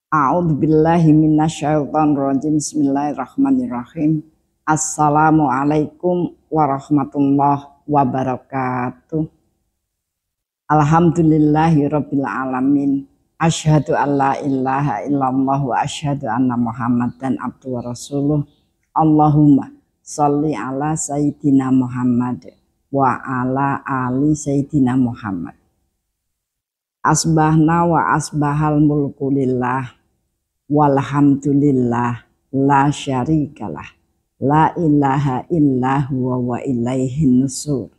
A'udzubillahi minasyaitonirrajim. Bismillahirrahmanirrahim. Assalamualaikum warahmatullahi wabarakatuh. Alhamdulillahi rabbil alamin. Asyhadu an la ilaha illallah wa asyhadu anna Muhammadan abduhu wa rasuluh. Allahumma sholli ala sayyidina Muhammad wa ala ali sayyidina Muhammad. Asbahna wa asbahal mulku lillah walhamdulillah la syarikalah la ilaha illa huwa wa ilaihin nusur.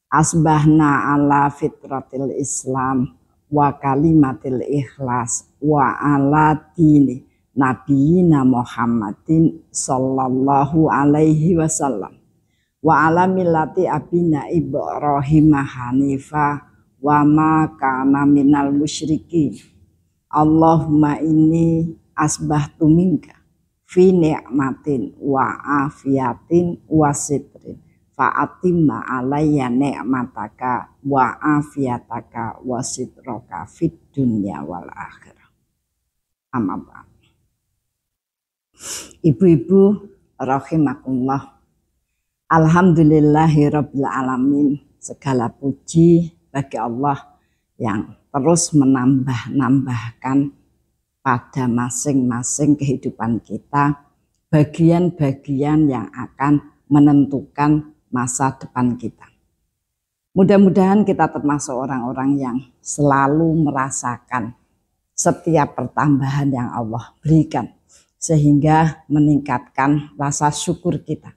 Asbahna ala fitratil islam wa kalimatil ikhlas wa ala dini nabiyina Muhammadin sallallahu alaihi wasallam wa ala millati abina Ibrahim hanifa wa ma kana minal musyrikin. Allahumma inni asbahtu minka fi ni'matin wa afiyatin wa sitrin fa'atimma alayya ni'mataka wa afiyataka wa sitraka fid dunya wal akhirah. Amma ba'd. Ibu-ibu rahimakumullah, alhamdulillahirabbil alamin. Segala puji bagi Allah yang terus menambah-nambahkan pada masing-masing kehidupan kita bagian-bagian yang akan menentukan masa depan kita. Mudah-mudahan kita termasuk orang-orang yang selalu merasakan setiap pertambahan yang Allah berikan sehingga meningkatkan rasa syukur kita.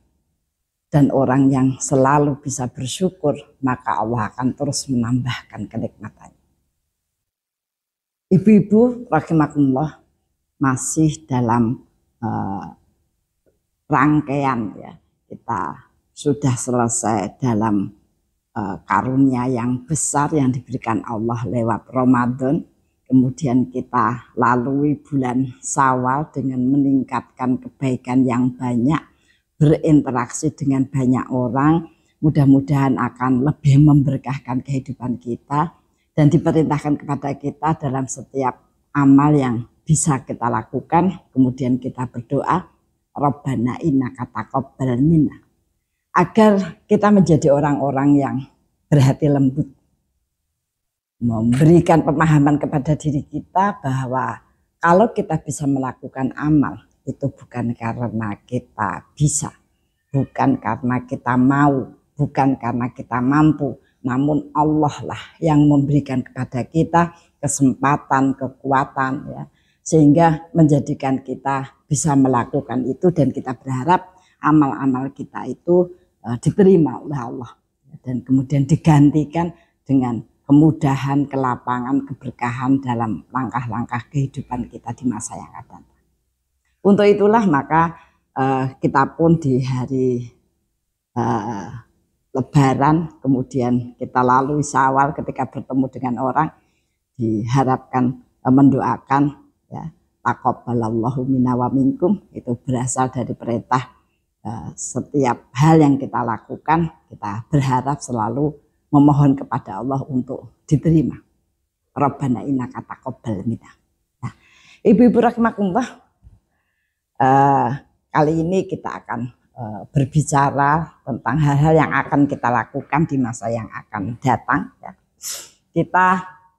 Dan orang yang selalu bisa bersyukur, maka Allah akan terus menambahkan kenikmatannya. Ibu-ibu rahimakumullah, masih dalam rangkaian ya, kita sudah selesai dalam karunia yang besar yang diberikan Allah lewat Ramadan. Kemudian kita lalui bulan Syawal dengan meningkatkan kebaikan yang banyak, berinteraksi dengan banyak orang, mudah-mudahan akan lebih memberkahkan kehidupan kita dan diperintahkan kepada kita dalam setiap amal yang bisa kita lakukan. Kemudian kita berdoa, Rabbana innaka taqabbal minna, agar kita menjadi orang-orang yang berhati lembut, memberikan pemahaman kepada diri kita bahwa kalau kita bisa melakukan amal itu bukan karena kita bisa, bukan karena kita mau, bukan karena kita mampu, namun Allah lah yang memberikan kepada kita kesempatan, kekuatan ya, sehingga menjadikan kita bisa melakukan itu dan kita berharap amal-amal kita itu diterima oleh Allah dan kemudian digantikan dengan kemudahan, kelapangan, keberkahan dalam langkah-langkah kehidupan kita di masa yang akan datang. Untuk itulah maka kita pun di hari Lebaran, kemudian kita lalui Syawal ketika bertemu dengan orang, diharapkan mendoakan ya, taqabbalallahu minna wa minkum, itu berasal dari perintah setiap hal yang kita lakukan, kita berharap selalu memohon kepada Allah untuk diterima. Rabbana innaka taqabbal minna. Nah, ibu-ibu rahimakumullah, kali ini kita akan berbicara tentang hal-hal yang akan kita lakukan di masa yang akan datang ya. Kita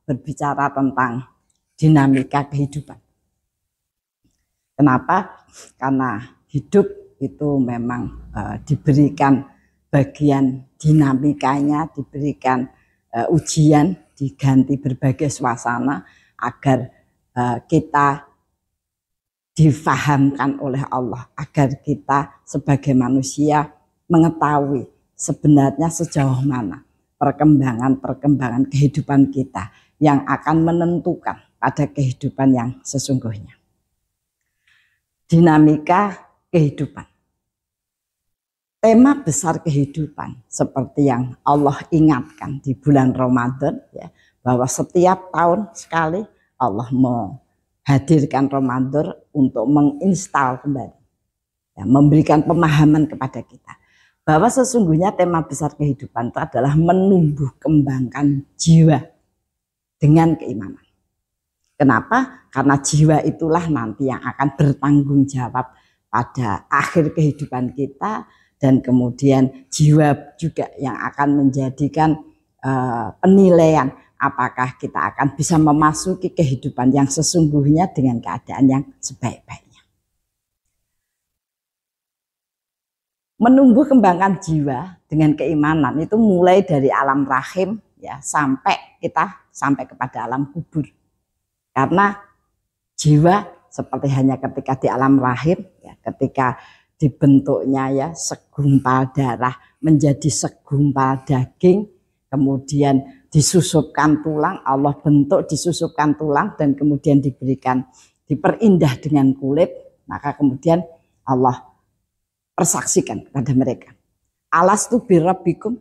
berbicara tentang dinamika kehidupan. Kenapa? Karena hidup itu memang diberikan bagian dinamikanya, diberikan ujian, diganti berbagai suasana agar kita difahamkan oleh Allah, agar kita sebagai manusia mengetahui sebenarnya sejauh mana perkembangan kehidupan kita yang akan menentukan pada kehidupan yang sesungguhnya. Dinamika kehidupan. Tema besar kehidupan seperti yang Allah ingatkan di bulan Ramadan ya, bahwa setiap tahun sekali Allah menghadirkan Ramadan untuk menginstal kembali ya, memberikan pemahaman kepada kita bahwa sesungguhnya tema besar kehidupan itu adalah menumbuh kembangkan jiwa dengan keimanan. Kenapa? Karena jiwa itulah nanti yang akan bertanggung jawab pada akhir kehidupan kita, dan kemudian jiwa juga yang akan menjadikan penilaian apakah kita akan bisa memasuki kehidupan yang sesungguhnya dengan keadaan yang sebaik-baiknya. Menumbuh kembangkan jiwa dengan keimanan itu mulai dari alam rahim ya sampai kepada alam kubur. Karena jiwa seperti hanya ketika di alam rahim ya, ketika dibentuknya ya segumpal darah menjadi segumpal daging, kemudian disusupkan tulang, Allah bentuk disusupkan tulang dan kemudian diperindah dengan kulit, maka kemudian Allah persaksikan kepada mereka, alastu birabbikum,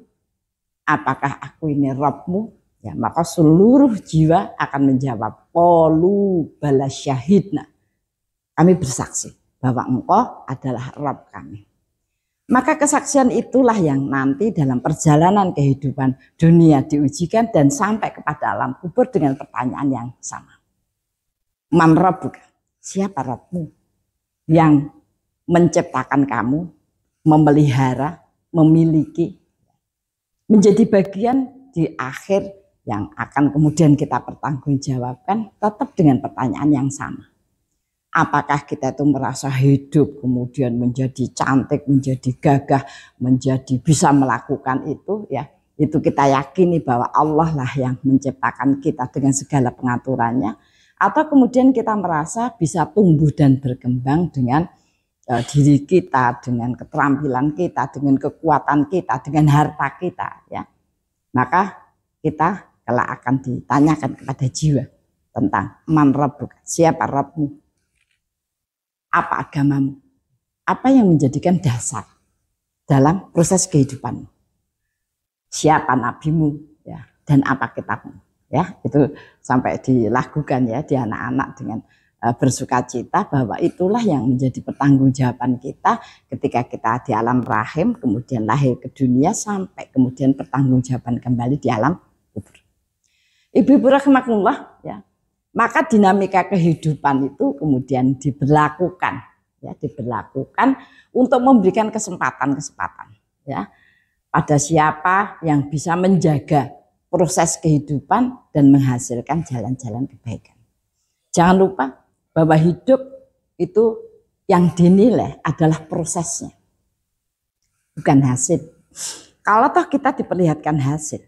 apakah aku ini Rabbmu? Ya, maka seluruh jiwa akan menjawab, qalu bala syahidna, kami bersaksi bahwa engkau adalah Rabb kami. Maka kesaksian itulah yang nanti dalam perjalanan kehidupan dunia diujikan dan sampai kepada alam kubur dengan pertanyaan yang sama. Man rabbuka, siapa Rabbmu yang menciptakan kamu, memelihara, memiliki, menjadi bagian di akhir yang akan kemudian kita pertanggungjawabkan tetap dengan pertanyaan yang sama. Apakah kita itu merasa hidup kemudian menjadi cantik, menjadi gagah, menjadi bisa melakukan itu ya, itu kita yakini bahwa Allah lah yang menciptakan kita dengan segala pengaturannya, atau kemudian kita merasa bisa tumbuh dan berkembang dengan diri kita, dengan keterampilan kita, dengan kekuatan kita, dengan harta kita ya. Maka kita kelak akan ditanyakan kepada jiwa tentang man rabbuka, siapa Rabbmu, apa agamamu, apa yang menjadikan dasar dalam proses kehidupanmu, siapa nabimu ya, dan apa kitabmu ya. Itu sampai dilakukan ya di anak-anak dengan bersukacita bahwa itulah yang menjadi pertanggungjawaban kita ketika kita di alam rahim, kemudian lahir ke dunia, sampai kemudian pertanggungjawaban kembali di alam kubur. Ibu-ibu rahimakumullah ya, maka dinamika kehidupan itu kemudian diberlakukan untuk memberikan kesempatan ya pada siapa yang bisa menjaga proses kehidupan dan menghasilkan jalan-jalan kebaikan. Jangan lupa bahwa hidup itu yang dinilai adalah prosesnya, bukan hasil. Kalau toh kita diperlihatkan hasil,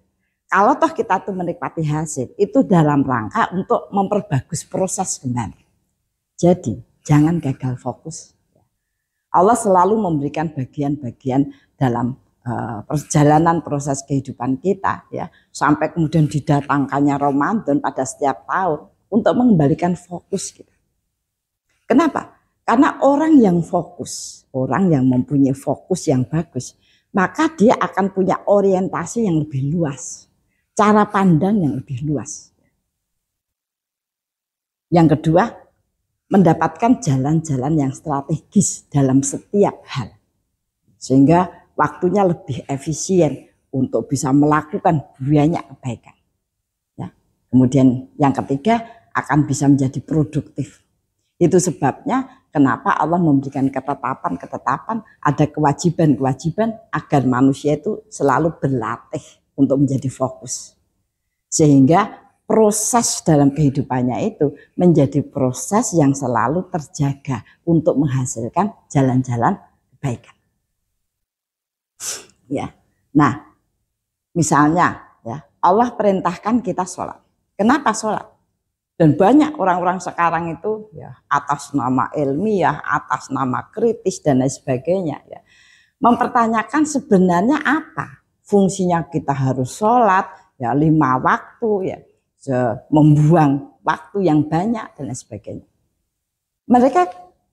kalau toh kita tuh menikmati hasil, itu dalam rangka untuk memperbagus proses kembali. Jadi jangan gagal fokus. Allah selalu memberikan bagian-bagian dalam perjalanan proses kehidupan kita ya, sampai kemudian didatangkannya Ramadan pada setiap tahun untuk mengembalikan fokus kita. Kenapa? Karena orang yang fokus, orang yang mempunyai fokus yang bagus, maka dia akan punya orientasi yang lebih luas, cara pandang yang lebih luas. Yang kedua, mendapatkan jalan-jalan yang strategis dalam setiap hal, sehingga waktunya lebih efisien untuk bisa melakukan banyak kebaikan. Ya. Kemudian yang ketiga, akan bisa menjadi produktif. Itu sebabnya kenapa Allah memberikan ketetapan, ada kewajiban-kewajiban agar manusia itu selalu berlatih untuk menjadi fokus. Sehingga proses dalam kehidupannya itu menjadi proses yang selalu terjaga untuk menghasilkan jalan-jalan kebaikan. Ya. Nah, misalnya ya, Allah perintahkan kita sholat. Kenapa sholat? Dan banyak orang-orang sekarang itu ya atas nama ilmiah, atas nama kritis dan lain sebagainya ya, mempertanyakan sebenarnya apa fungsinya kita harus sholat ya 5 waktu ya, membuang waktu yang banyak dan lain sebagainya. Mereka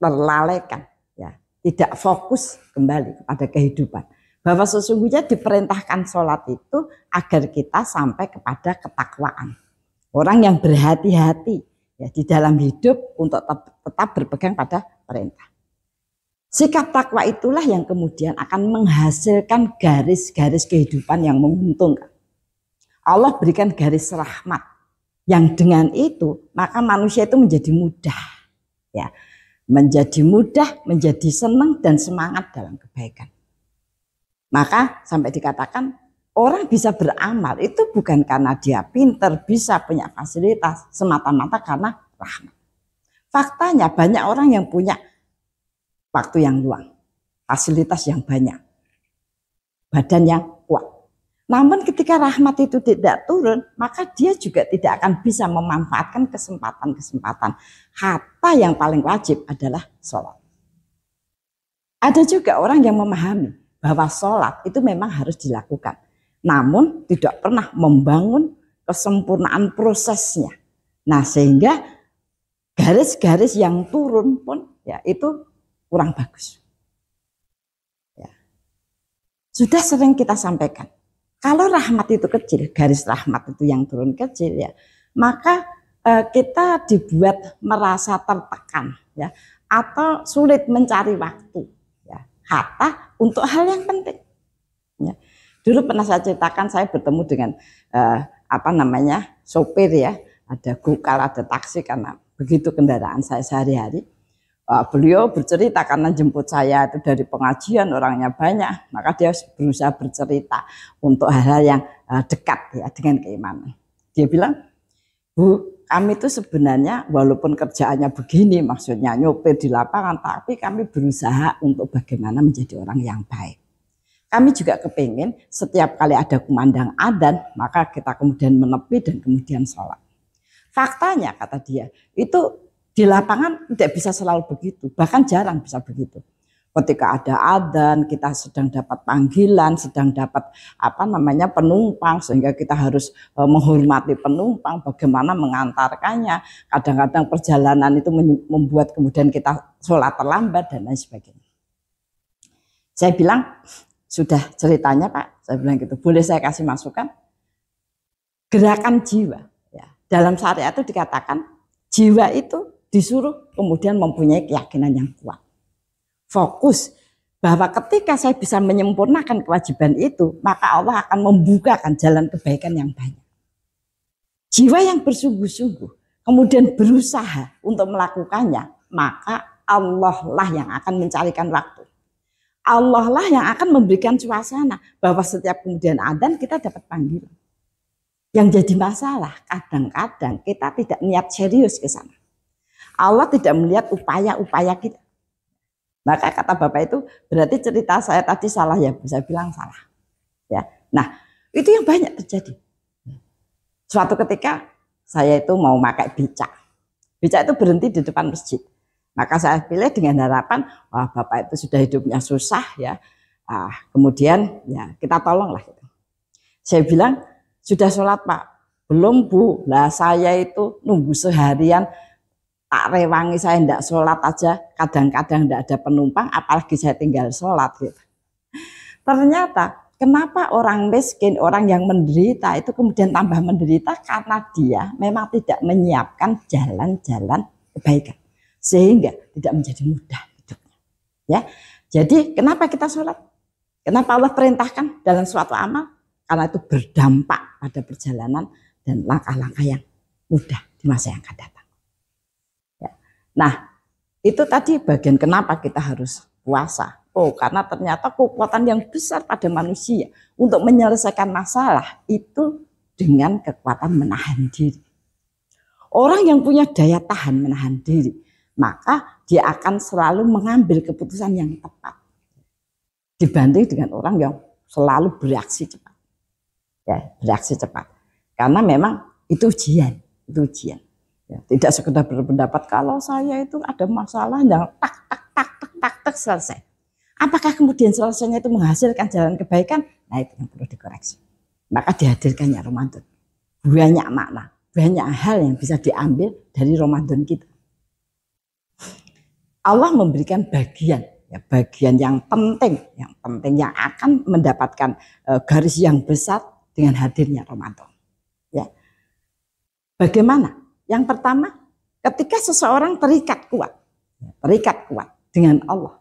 terlalaikan ya, tidak fokus kembali kepada kehidupan, bahwa sesungguhnya diperintahkan sholat itu agar kita sampai kepada ketakwaan. Orang yang berhati-hati ya di dalam hidup untuk tetap berpegang pada perintah. Sikap takwa itulah yang kemudian akan menghasilkan garis-garis kehidupan yang menguntungkan. Allah berikan garis rahmat Yang dengan itu maka manusia itu menjadi mudah, ya, menjadi mudah, menjadi senang dan semangat dalam kebaikan. Maka sampai dikatakan orang bisa beramal itu bukan karena dia pinter, bisa, punya fasilitas, semata-mata karena rahmat. Faktanya banyak orang yang punya waktu yang luang, fasilitas yang banyak, badan yang kuat. Namun ketika rahmat itu tidak turun, maka dia juga tidak akan bisa memanfaatkan kesempatan-kesempatan. Hatta yang paling wajib adalah sholat. Ada juga orang yang memahami bahwa sholat itu memang harus dilakukan. Namun tidak pernah membangun kesempurnaan prosesnya. Nah sehingga garis-garis yang turun pun ya itu kurang bagus. Ya. Sudah sering kita sampaikan. Kalau rahmat itu kecil, garis rahmat itu yang turun kecil ya, maka kita dibuat merasa tertekan ya, atau sulit mencari waktu ya, hatta untuk hal yang penting. Ya. Dulu pernah saya ceritakan saya bertemu dengan sopir ya, ada gokar, ada taksi karena begitu kendaraan saya sehari-hari. Beliau bercerita karena jemput saya itu dari pengajian, orangnya banyak, maka dia berusaha bercerita untuk hal-hal yang dekat ya dengan keimanan. Dia bilang, Bu, kami itu sebenarnya walaupun kerjaannya begini, maksudnya nyopir di lapangan, tapi kami berusaha untuk bagaimana menjadi orang yang baik. Kami juga kepingin setiap kali ada kumandang adzan, maka kita kemudian menepi dan kemudian sholat. Faktanya kata dia, itu di lapangan tidak bisa selalu begitu, bahkan jarang bisa begitu. Ketika ada adzan, kita sedang dapat panggilan, sedang dapat penumpang, sehingga kita harus menghormati penumpang, bagaimana mengantarkannya. Kadang-kadang perjalanan itu membuat kemudian kita sholat terlambat dan lain sebagainya. Saya bilang, sudah ceritanya Pak, saya bilang gitu, boleh saya kasih masukan? Gerakan jiwa, ya. Dalam syariat itu dikatakan jiwa itu disuruh kemudian mempunyai keyakinan yang kuat. Fokus bahwa ketika saya bisa menyempurnakan kewajiban itu, maka Allah akan membukakan jalan kebaikan yang banyak. Jiwa yang bersungguh-sungguh, kemudian berusaha untuk melakukannya, maka Allah lah yang akan mencarikan waktu. Allah lah yang akan memberikan suasana bahwa setiap kemudian adzan kita dapat panggilan. Yang jadi masalah, kadang-kadang kita tidak niat serius ke sana. Allah tidak melihat upaya-upaya kita. Maka kata Bapak itu berarti cerita saya tadi salah ya, saya bilang salah. Ya, nah itu yang banyak terjadi. Suatu ketika saya itu mau pakai becak. Becak itu berhenti di depan masjid. Maka saya pilih dengan harapan, wah Bapak itu sudah hidupnya susah ya. Kemudian ya kita tolonglah. Gitu. Saya bilang sudah sholat Pak, belum Bu. Lah saya itu nunggu seharian. Tak rewangi saya tidak sholat aja, kadang-kadang tidak ada penumpang, apalagi saya tinggal sholat gitu. Ternyata kenapa orang miskin, orang yang menderita itu kemudian tambah menderita karena dia memang tidak menyiapkan jalan-jalan kebaikan sehingga tidak menjadi mudah hidupnya. Ya, jadi kenapa kita sholat? Kenapa Allah perintahkan dalam suatu amal? Karena itu berdampak pada perjalanan dan langkah-langkah yang mudah di masa yang akan datang. Nah, itu tadi bagian kenapa kita harus puasa. Oh, karena ternyata kekuatan yang besar pada manusia untuk menyelesaikan masalah itu dengan kekuatan menahan diri. Orang yang punya daya tahan menahan diri, maka dia akan selalu mengambil keputusan yang tepat dibanding dengan orang yang selalu bereaksi cepat. Ya, bereaksi cepat. Karena memang itu ujian, Ya, tidak sekedar berpendapat kalau saya itu ada masalah yang tak selesai. Apakah kemudian selesainya itu menghasilkan jalan kebaikan? Nah itu yang perlu dikoreksi. Maka dihadirkannya Ramadan. Banyak makna, banyak hal yang bisa diambil dari Ramadan kita. Allah memberikan bagian yang penting yang akan mendapatkan garis yang besar dengan hadirnya Ramadan. Ya. Bagaimana? Yang pertama, ketika seseorang terikat kuat dengan Allah,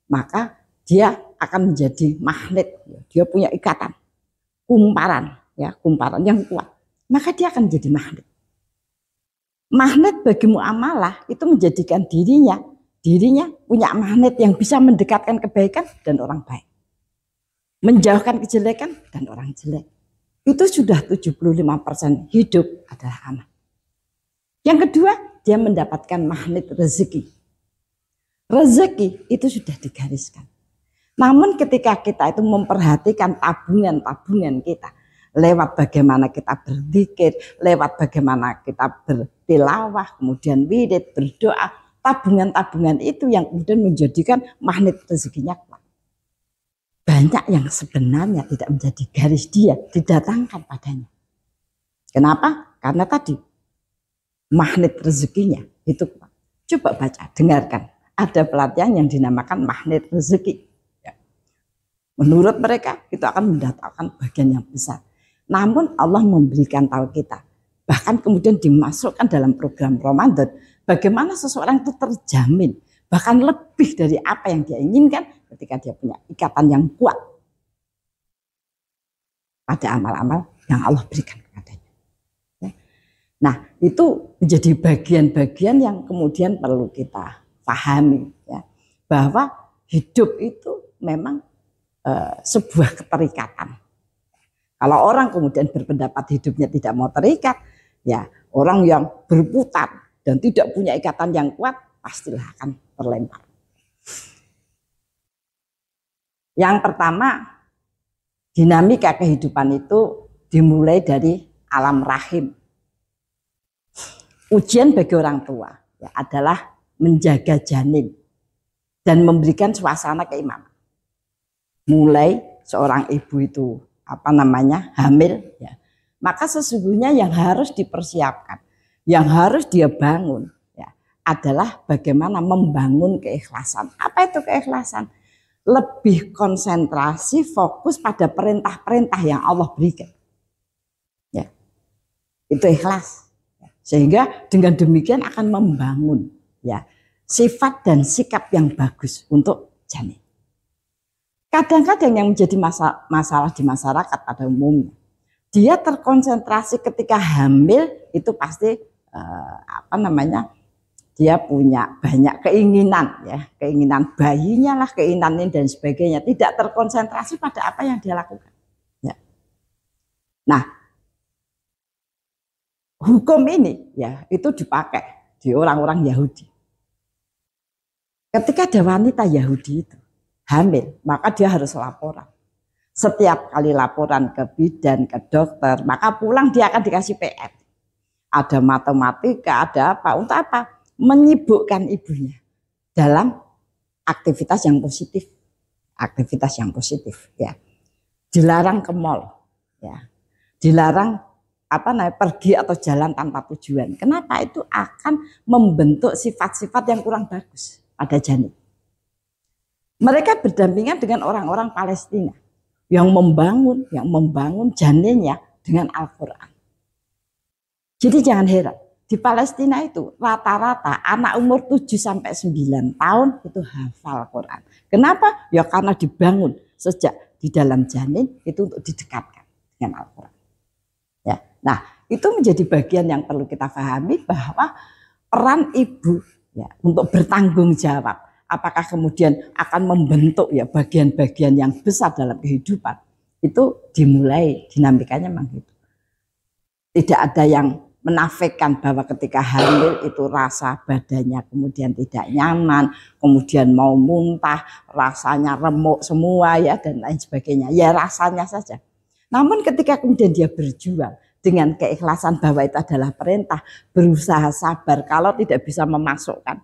maka dia akan menjadi magnet, dia punya ikatan, kumparan ya, kumparan yang kuat, maka dia akan jadi magnet. Magnet bagi muamalah itu menjadikan dirinya punya magnet yang bisa mendekatkan kebaikan dan orang baik, menjauhkan kejelekan dan orang jelek. Itu sudah 75% hidup adalah amal. Yang kedua, dia mendapatkan magnet rezeki. Rezeki itu sudah digariskan. Namun ketika kita itu memperhatikan tabungan kita, lewat bagaimana kita berzikir, lewat bagaimana kita bertilawah, kemudian wirid, berdoa, tabungan-tabungan itu yang kemudian menjadikan magnet rezekinya kuat. Banyak yang sebenarnya tidak menjadi garis dia didatangkan padanya. Kenapa? Karena tadi magnet rezekinya itu kuat. Coba baca, dengarkan. Ada pelatihan yang dinamakan magnet rezeki. Menurut mereka itu akan mendatangkan bagian yang besar. Namun Allah memberikan tahu kita, bahkan kemudian dimasukkan dalam program Ramadan, bagaimana seseorang itu terjamin, bahkan lebih dari apa yang dia inginkan ketika dia punya ikatan yang kuat pada amal-amal yang Allah berikan kepadanya. Nah, itu menjadi bagian-bagian yang kemudian perlu kita pahami, ya, bahwa hidup itu memang sebuah keterikatan. Kalau orang kemudian berpendapat hidupnya tidak mau terikat, ya orang yang berputar dan tidak punya ikatan yang kuat pastilah akan terlempar. Yang pertama, dinamika kehidupan itu dimulai dari alam rahim. Ujian bagi orang tua ya, adalah menjaga janin dan memberikan suasana keimanan. Mulai seorang ibu itu hamil, ya, maka sesungguhnya yang harus dipersiapkan, yang harus dia bangun, ya, adalah bagaimana membangun keikhlasan. Apa itu keikhlasan? Lebih konsentrasi, fokus pada perintah-perintah yang Allah berikan. Ya, itu ikhlas. Sehingga dengan demikian akan membangun, ya, sifat dan sikap yang bagus untuk janin. Kadang-kadang yang menjadi masalah di masyarakat pada umumnya, dia terkonsentrasi ketika hamil itu pasti dia punya banyak keinginan, ya, keinginan bayinya lah, keinginan ini dan sebagainya, tidak terkonsentrasi pada apa yang dia lakukan. Ya. Nah, hukum ini ya itu dipakai di orang-orang Yahudi. Ketika ada wanita Yahudi itu hamil, maka dia harus laporan. Setiap kali laporan ke bidan, ke dokter, maka pulang dia akan dikasih PR. Ada matematika, ada apa, untuk apa? Menyibukkan ibunya dalam aktivitas yang positif. Aktivitas yang positif, ya. Dilarang ke mall, ya. Dilarang pergi atau jalan tanpa tujuan. Kenapa? Itu akan membentuk sifat-sifat yang kurang bagus pada janin. Mereka berdampingan dengan orang-orang Palestina yang membangun janinnya dengan Al-Quran. Jadi jangan heran, di Palestina itu rata-rata anak umur 7-9 tahun itu hafal Quran. Kenapa? Ya karena dibangun sejak di dalam janin itu untuk didekatkan dengan Al-Quran. Ya, nah itu menjadi bagian yang perlu kita pahami bahwa peran ibu ya untuk bertanggung jawab. Apakah kemudian akan membentuk ya bagian-bagian yang besar dalam kehidupan, itu dimulai dinamikanya memang gitu. Tidak ada yang menafikan bahwa ketika hamil itu rasa badannya kemudian tidak nyaman, kemudian mau muntah, rasanya remuk semua ya dan lain sebagainya. Ya rasanya saja. Namun ketika kemudian dia berjuang dengan keikhlasan bahwa itu adalah perintah, berusaha sabar, kalau tidak bisa memasukkan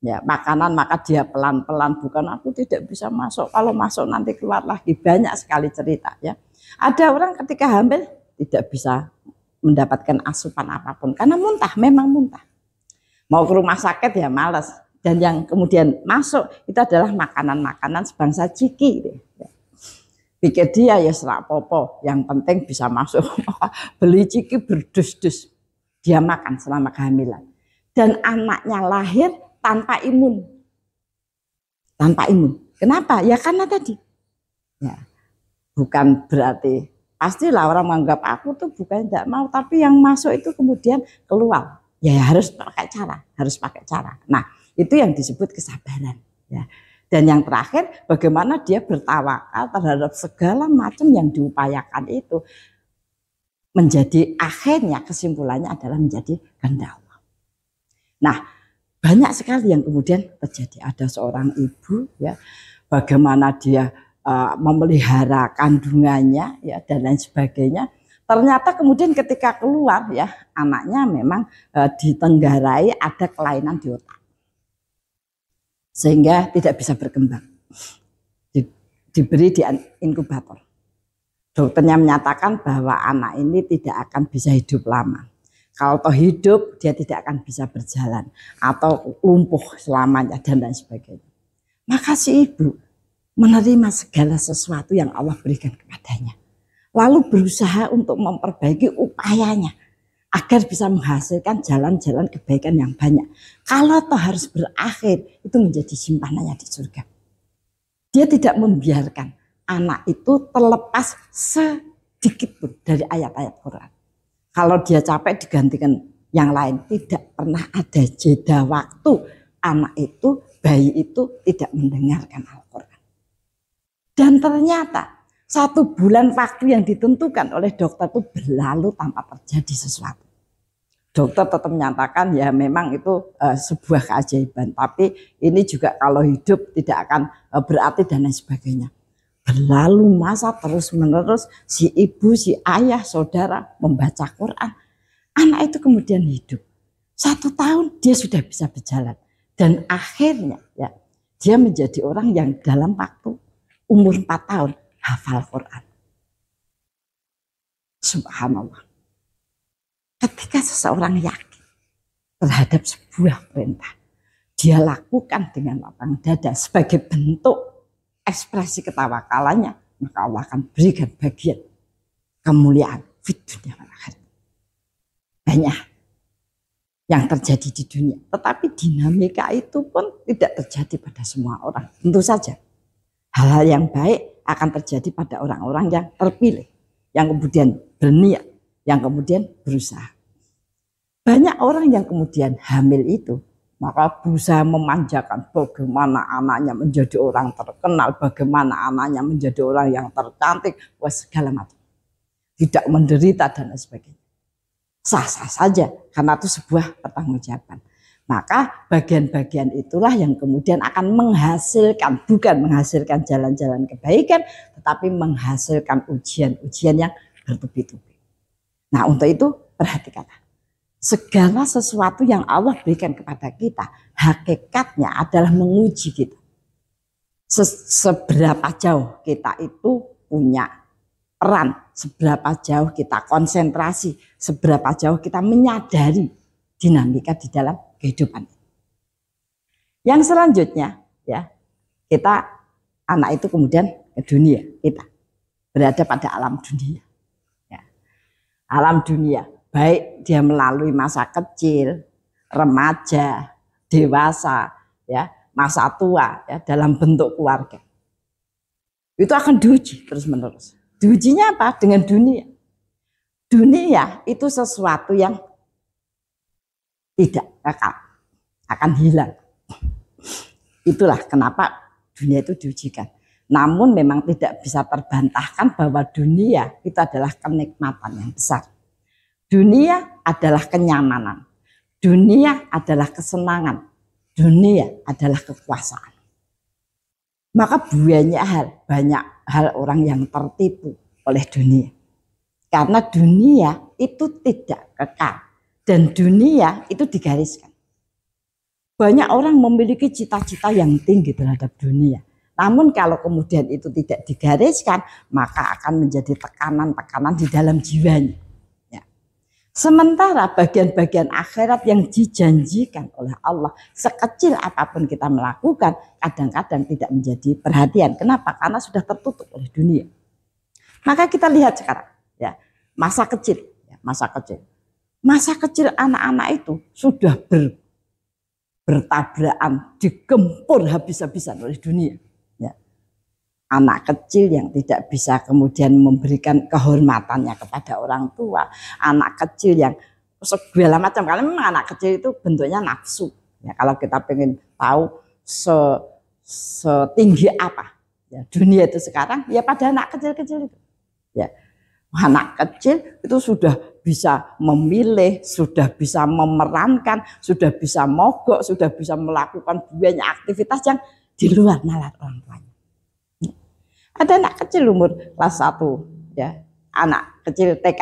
ya makanan maka dia pelan-pelan, bukan aku tidak bisa masuk, kalau masuk nanti keluar lagi. Banyak sekali cerita ya. Ada orang ketika hamil tidak bisa mendapatkan asupan apapun karena muntah, memang muntah. Mau ke rumah sakit ya males, dan yang kemudian masuk itu adalah makanan-makanan sebangsa ciki. Pikir dia ya serak popo, yang penting bisa masuk. Beli ciki berdus-dus, dia makan selama kehamilan, dan anaknya lahir tanpa imun. Tanpa imun. Kenapa? Ya karena tadi. Ya, bukan berarti pastilah orang menganggap aku tuh bukan tidak mau, tapi yang masuk itu kemudian keluar. Ya harus pakai cara. Nah, itu yang disebut kesabaran. Ya. Dan yang terakhir, bagaimana dia bertawakal terhadap segala macam yang diupayakan itu. Menjadi akhirnya kesimpulannya adalah menjadi kehendak Allah. Nah, banyak sekali yang kemudian terjadi. Ada seorang ibu, ya, bagaimana dia memelihara kandungannya, ya, dan lain sebagainya. Ternyata kemudian ketika keluar, ya, anaknya memang ditenggarai ada kelainan di otak, sehingga tidak bisa berkembang. Diberi di inkubator. Dokternya menyatakan bahwa anak ini tidak akan bisa hidup lama. Kalau toh hidup, dia tidak akan bisa berjalan atau lumpuh selamanya dan lain sebagainya. Maka si ibu menerima segala sesuatu yang Allah berikan kepadanya, lalu berusaha untuk memperbaiki upayanya agar bisa menghasilkan jalan-jalan kebaikan yang banyak. Kalau toh harus berakhir, itu menjadi simpanannya di surga. Dia tidak membiarkan anak itu terlepas sedikit pun dari ayat-ayat Quran. Kalau dia capek digantikan yang lain. Tidak pernah ada jeda waktu anak itu, bayi itu tidak mendengarkan Al-Quran. Dan ternyata 1 bulan waktu yang ditentukan oleh dokter itu berlalu tanpa terjadi sesuatu. Dokter tetap menyatakan ya memang itu sebuah keajaiban. Tapi ini juga kalau hidup tidak akan berarti dan lain sebagainya. Berlalu masa terus menerus si ibu, si ayah, saudara membaca Quran. Anak itu kemudian hidup. 1 tahun dia sudah bisa berjalan. Dan akhirnya ya dia menjadi orang yang dalam waktu umur 4 tahun hafal Quran. Subhanallah. Ketika seseorang yakin terhadap sebuah perintah, dia lakukan dengan lapang dada sebagai bentuk ekspresi ketawakalannya, maka Allah akan berikan bagian kemuliaan di dunia dan akhirat. Banyak yang terjadi di dunia, tetapi dinamika itu pun tidak terjadi pada semua orang. Tentu saja hal-hal yang baik akan terjadi pada orang-orang yang terpilih, yang kemudian berniat, yang kemudian berusaha. Banyak orang yang kemudian hamil itu maka berusaha memanjakan bagaimana anaknya menjadi orang terkenal, bagaimana anaknya menjadi orang yang tercantik, segala macam. Tidak menderita dan lain sebagainya. Sah-sah saja karena itu sebuah pertanggungjawaban. Maka bagian-bagian itulah yang kemudian akan menghasilkan, bukan menghasilkan jalan-jalan kebaikan, tetapi menghasilkan ujian-ujian yang bertubi-tubi. Nah, untuk itu perhatikanlah. Segala sesuatu yang Allah berikan kepada kita, hakikatnya adalah menguji kita. Seberapa jauh kita itu punya peran, seberapa jauh kita konsentrasi, seberapa jauh kita menyadari dinamika di dalam kehidupan. Yang selanjutnya, ya, kita anak itu kemudian ke dunia, kita berada pada alam dunia. Ya. Alam dunia. Baik dia melalui masa kecil, remaja, dewasa, ya, masa tua, ya, dalam bentuk keluarga. Itu akan diuji terus-menerus. Diujinya apa? Dengan dunia. Dunia itu sesuatu yang tidak kekal, akan hilang. Itulah kenapa dunia itu diujikan. Namun memang tidak bisa terbantahkan bahwa dunia itu adalah kenikmatan yang besar. Dunia adalah kenyamanan, dunia adalah kesenangan, dunia adalah kekuasaan. Maka banyak hal orang yang tertipu oleh dunia. Karena dunia itu tidak kekal dan dunia itu digariskan. Banyak orang memiliki cita-cita yang tinggi terhadap dunia. Namun kalau kemudian itu tidak digariskan, maka akan menjadi tekanan-tekanan di dalam jiwanya. Sementara bagian-bagian akhirat yang dijanjikan oleh Allah, sekecil apapun kita melakukan, kadang-kadang tidak menjadi perhatian. Kenapa? Karena sudah tertutup oleh dunia. Maka kita lihat sekarang, ya, masa kecil, masa kecil anak-anak itu sudah bertabrakan, digempur habis-habisan oleh dunia. Ya. anak kecil yang tidak bisa kemudian memberikan kehormatannya kepada orang tua, anak kecil yang segala macam. Karena memang anak kecil itu bentuknya nafsu. Ya, kalau kita pengen tahu setinggi apa ya, dunia itu sekarang, ya pada anak kecil-kecil itu. Ya, anak kecil itu sudah bisa memilih, sudah bisa memerankan, sudah bisa mogok, sudah bisa melakukan banyak aktivitas yang di luar nalar orang tuanya. Ada anak kecil umur kelas 1, ya, anak kecil TK.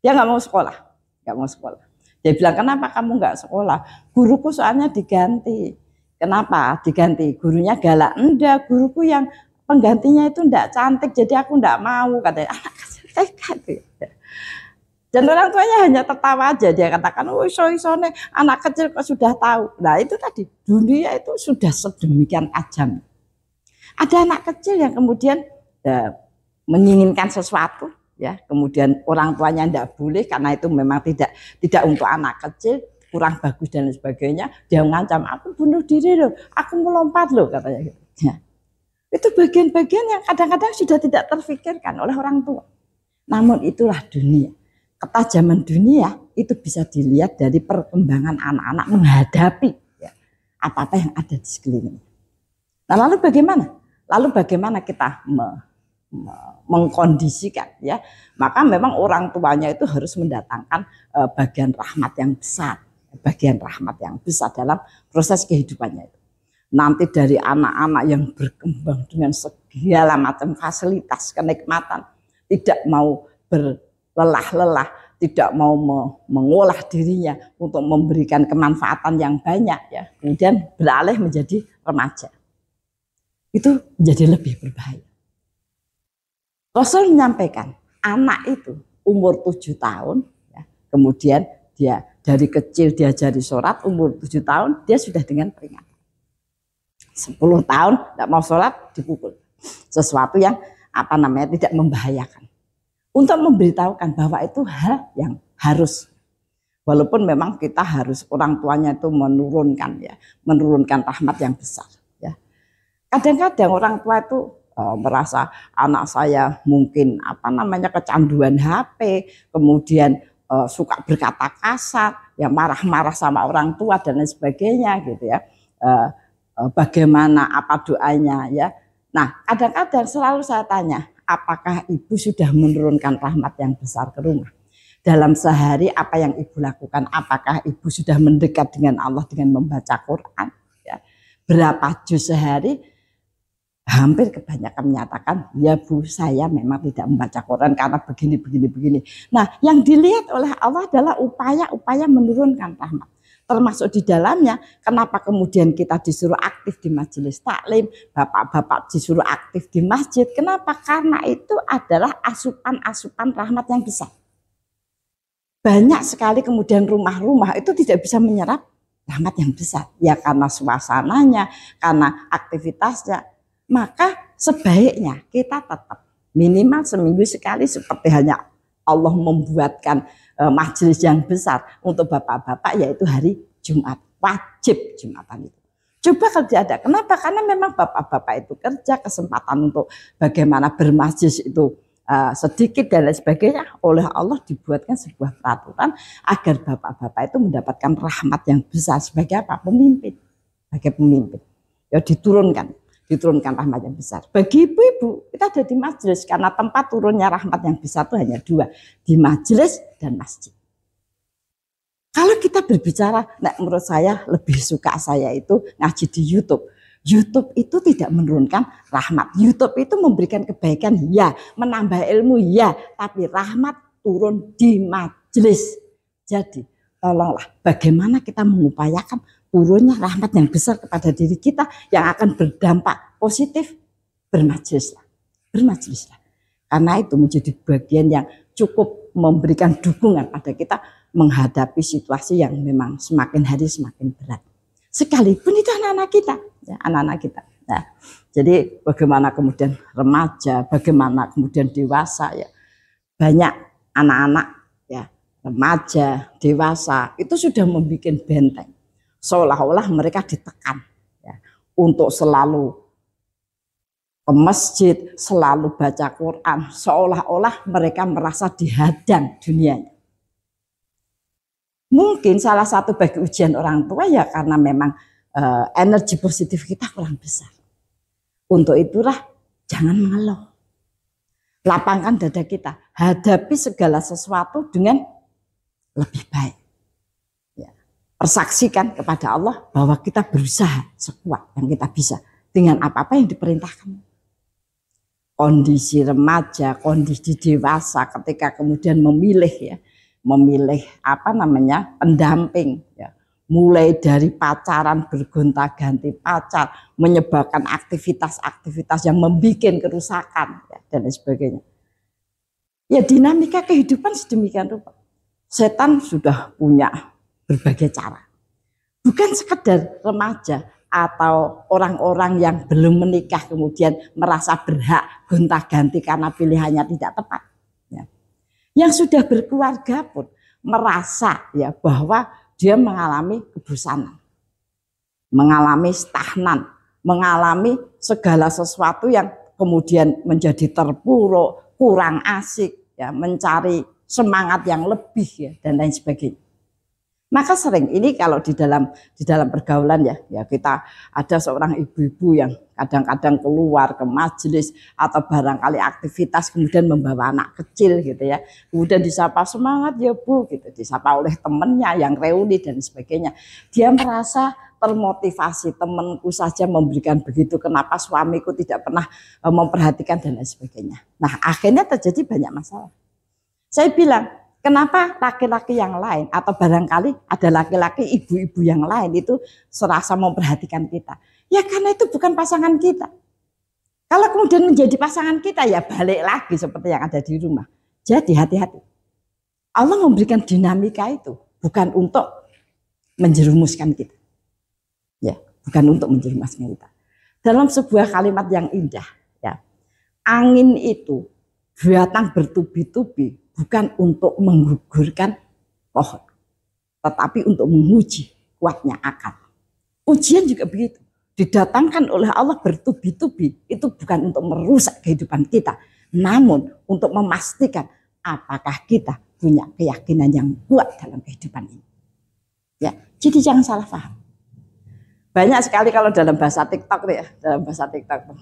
Dia nggak mau sekolah, nggak mau sekolah. Dia bilang, kenapa kamu nggak sekolah? Guruku soalnya diganti. Kenapa diganti? Gurunya galak. Enggak, guruku yang penggantinya itu enggak cantik, jadi aku enggak mau, katanya. Anak kecil TK. Dan orang tuanya hanya tertawa aja. Dia katakan, oh iso-isone anak kecil kok sudah tahu. Nah itu tadi, dunia itu sudah sedemikian ajam. Ada anak kecil yang kemudian menginginkan sesuatu, ya, kemudian orang tuanya tidak boleh karena itu memang tidak untuk anak kecil, kurang bagus dan lain sebagainya. Dia mengancam, aku bunuh diri loh, aku melompat loh, katanya. Ya. Itu bagian-bagian yang kadang-kadang sudah tidak terfikirkan oleh orang tua. Namun itulah dunia. Ketajaman dunia itu bisa dilihat dari perkembangan anak-anak menghadapi ya, apa-apa yang ada di sekelilingnya. Nah lalu bagaimana? Lalu bagaimana kita mengkondisikan ya? Maka memang orang tuanya itu harus mendatangkan bagian rahmat yang besar, dalam proses kehidupannya itu. Nanti dari anak-anak yang berkembang dengan segala macam fasilitas, kenikmatan, tidak mau berlelah-lelah, tidak mau mengolah dirinya untuk memberikan kemanfaatan yang banyak ya, kemudian beralih menjadi remaja. Itu menjadi lebih berbahaya. Rasul menyampaikan anak itu umur 7 tahun ya, kemudian dia dari kecil diajari sholat, umur 7 tahun dia sudah dengan peringatan. 10 tahun tidak mau sholat dipukul. Sesuatu yang tidak membahayakan. Untuk memberitahukan bahwa itu hal yang harus. Walaupun memang kita harus orang tuanya itu menurunkan rahmat yang besar. Kadang-kadang orang tua itu merasa anak saya mungkin kecanduan HP, kemudian suka berkata kasar, ya marah-marah sama orang tua dan lain sebagainya gitu ya. Bagaimana apa doanya ya. Nah, kadang-kadang selalu saya tanya, apakah ibu sudah menurunkan rahmat yang besar ke rumah? Dalam sehari apa yang ibu lakukan? Apakah ibu sudah mendekat dengan Allah dengan membaca Quran? Ya. Berapa juz sehari? Hampir kebanyakan menyatakan, ya Bu, saya memang tidak membaca Quran karena begini. Nah, yang dilihat oleh Allah adalah upaya-upaya menurunkan rahmat. Termasuk di dalamnya, kenapa kemudian kita disuruh aktif di majelis taklim, bapak-bapak disuruh aktif di masjid. Kenapa? Karena itu adalah asupan-asupan rahmat yang besar. Banyak sekali kemudian rumah-rumah itu tidak bisa menyerap rahmat yang besar. Ya karena suasananya, karena aktivitasnya. Maka sebaiknya kita tetap minimal seminggu sekali seperti hanya Allah membuatkan majelis yang besar untuk bapak-bapak, yaitu hari Jumat, wajib Jumatan itu. Coba kalau tidak ada, kenapa? Karena memang bapak-bapak itu kerja, kesempatan untuk bagaimana bermajelis itu sedikit dan lain sebagainya. Oleh Allah dibuatkan sebuah peraturan agar bapak-bapak itu mendapatkan rahmat yang besar sebagai apa? Pemimpin, sebagai pemimpin. Ya diturunkan rahmat yang besar. Bagi ibu-ibu, kita ada di majelis karena tempat turunnya rahmat yang besar itu hanya 2, di majelis dan masjid. Kalau kita berbicara, menurut saya lebih suka saya itu ngaji di YouTube. YouTube itu tidak menurunkan rahmat. YouTube itu memberikan kebaikan, ya, menambah ilmu, ya, tapi rahmat turun di majelis. Jadi, tolonglah bagaimana kita mengupayakan turunnya rahmat yang besar kepada diri kita yang akan berdampak positif. Bermajelislah. Karena itu menjadi bagian yang cukup memberikan dukungan pada kita menghadapi situasi yang memang semakin hari semakin berat. Sekalipun itu anak-anak kita, ya, anak-anak kita. Nah, jadi bagaimana kemudian remaja, bagaimana kemudian dewasa, ya, banyak anak-anak, ya, remaja, dewasa itu sudah membuat benteng. Seolah-olah mereka ditekan ya, untuk selalu ke masjid, selalu baca Quran, seolah-olah mereka merasa dihadang dunianya. Mungkin salah satu bagi ujian orang tua ya karena memang energi positif kita kurang besar. Untuk itulah jangan mengeluh. Lapangkan dada kita, hadapi segala sesuatu dengan lebih baik. Ya. Persaksikan kepada Allah bahwa kita berusaha sekuat yang kita bisa dengan apa-apa yang diperintahkan. Kondisi remaja, kondisi dewasa, ketika kemudian memilih pendamping, ya. Mulai dari pacaran bergonta-ganti pacar, menyebabkan aktivitas-aktivitas yang membuat kerusakan, ya, dan lain sebagainya. Ya dinamika kehidupan sedemikian rupa. Setan sudah punya berbagai cara. Bukan sekedar remaja atau orang-orang yang belum menikah kemudian merasa berhak gonta-ganti karena pilihannya tidak tepat. Ya. Yang sudah berkeluarga pun merasa ya bahwa dia mengalami kebosanan, mengalami stagnan, mengalami segala sesuatu yang kemudian menjadi terpuruk, kurang asik, ya, mencari semangat yang lebih ya, dan lain sebagainya. Maka sering ini kalau di dalam pergaulan ya kita ada seorang ibu-ibu yang kadang-kadang keluar ke majelis atau barangkali aktivitas kemudian membawa anak kecil gitu ya, kemudian disapa semangat ya Bu gitu, disapa oleh temannya yang reuni dan sebagainya. Dia merasa termotivasi, temanku saja memberikan begitu, kenapa suamiku tidak pernah memperhatikan dan lain sebagainya. Nah akhirnya terjadi banyak masalah. Saya bilang, kenapa laki-laki yang lain atau barangkali ada laki-laki ibu-ibu yang lain itu serasa memperhatikan kita? Ya karena itu bukan pasangan kita. Kalau kemudian menjadi pasangan kita ya balik lagi seperti yang ada di rumah. Jadi hati-hati. Allah memberikan dinamika itu bukan untuk menjerumuskan kita. Ya, bukan untuk menjerumuskan kita. Dalam sebuah kalimat yang indah, ya. Angin itu datang bertubi-tubi bukan untuk menggugurkan pohon, tetapi untuk menguji kuatnya akal. Ujian juga begitu, didatangkan oleh Allah bertubi-tubi, itu bukan untuk merusak kehidupan kita, namun untuk memastikan apakah kita punya keyakinan yang kuat dalam kehidupan ini. Ya, jadi jangan salah paham. Banyak sekali kalau dalam bahasa TikTok ya,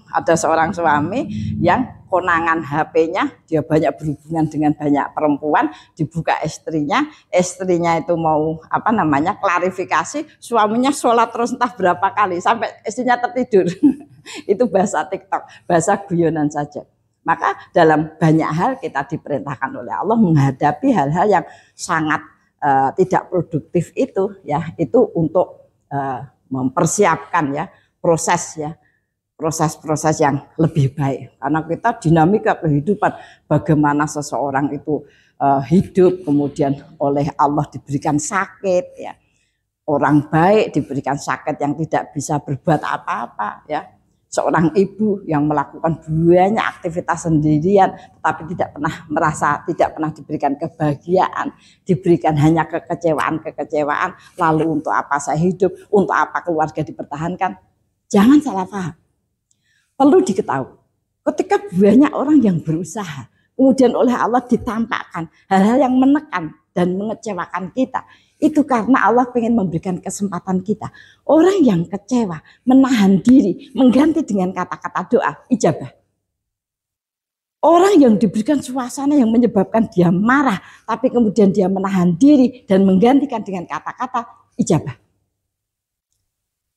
ada seorang suami yang konangan HP-nya, dia banyak berhubungan dengan banyak perempuan, dibuka istrinya itu mau klarifikasi, suaminya sholat terus entah berapa kali sampai istrinya tertidur. Itu bahasa TikTok, bahasa guyonan saja. Maka dalam banyak hal kita diperintahkan oleh Allah menghadapi hal-hal yang sangat tidak produktif itu ya, itu untuk mempersiapkan ya proses-proses yang lebih baik, karena kita dinamika kehidupan bagaimana seseorang itu hidup kemudian oleh Allah diberikan sakit ya, orang baik diberikan sakit yang tidak bisa berbuat apa-apa ya, seorang ibu yang melakukan banyak aktivitas sendirian tetapi tidak pernah diberikan kebahagiaan, diberikan hanya kekecewaan, lalu untuk apa saya hidup, untuk apa keluarga dipertahankan. Jangan salah paham, perlu diketahui ketika banyak orang yang berusaha kemudian oleh Allah ditampakkan hal-hal yang menekan dan mengecewakan kita, itu karena Allah ingin memberikan kesempatan kita. Orang yang kecewa, menahan diri, mengganti dengan kata-kata doa, ijabah. Orang yang diberikan suasana yang menyebabkan dia marah, tapi kemudian dia menahan diri dan menggantikan dengan kata-kata ijabah.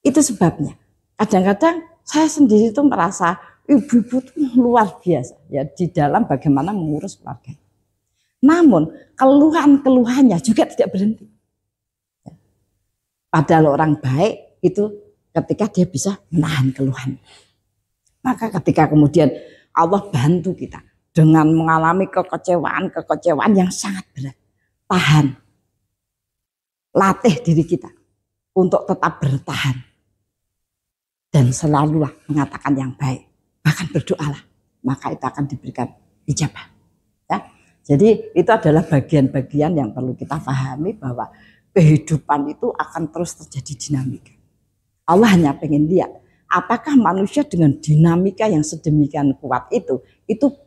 Itu sebabnya. Kadang-kadang saya sendiri itu merasa ibu-ibu itu luar biasa ya di dalam bagaimana mengurus keluarga. Namun keluhan-keluhannya juga tidak berhenti. Padahal orang baik itu ketika dia bisa menahan keluhan. Maka ketika kemudian Allah bantu kita dengan mengalami kekecewaan yang sangat berat, tahan. Latih diri kita untuk tetap bertahan. Dan selalulah mengatakan yang baik. Bahkan berdoalah, maka itu akan diberikan ijabah. Ya. Jadi itu adalah bagian-bagian yang perlu kita pahami bahwa kehidupan itu akan terus terjadi dinamika. Allah hanya pengen lihat apakah manusia dengan dinamika yang sedemikian kuat itu